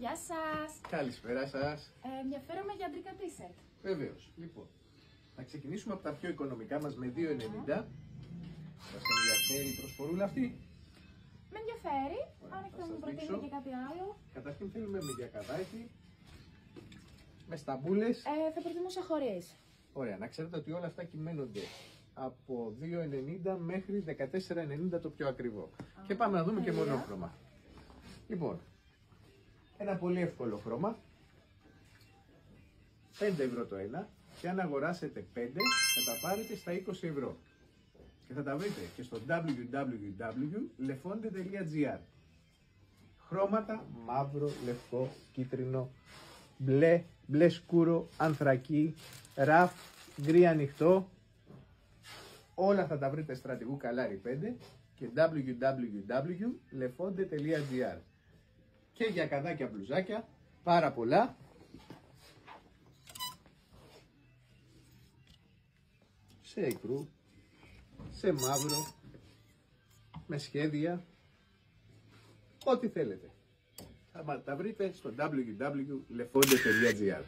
Γεια σας. Καλησπέρα σας. Ενδιαφέρομαι για αντρικά t-shirt. Βεβαίως. Λοιπόν, θα ξεκινήσουμε από τα πιο οικονομικά μας με 2,90. Σας ενδιαφέρει η προσφορούλα αυτή? Με ενδιαφέρει. Ωραία, Αν θα έχετε να μου σας προτείνετε δείξω. και κάτι άλλο. Καταρχήν θέλουμε με διακαδάκι, με σταμπούλες. Θα προτιμούσα χωρίς. Ωραία, να ξέρετε ότι όλα αυτά κυμαίνονται από 2,90 μέχρι 14,90 το πιο ακριβό. Και πάμε να δούμε και ωραία. μονόχρωμα. Λοιπόν, ένα πολύ εύκολο χρώμα. 5 ευρώ το ένα. Και αν αγοράσετε 5 θα τα πάρετε στα 20 ευρώ. Και θα τα βρείτε και στο www.lefonte.gr. Χρώματα μαύρο, λευκό, κίτρινο, μπλε, μπλε σκούρο, ανθρακί, ραφ, γκρι ανοιχτό. Όλα θα τα βρείτε στρατηγού Καλάρι 5 και www.lefonte.gr. Και για καδάκια μπλουζάκια, πάρα πολλά. Σε ικρού, σε μαύρο, με σχέδια, ό,τι θέλετε. Θα τα βρείτε στο www.lefonte.gr.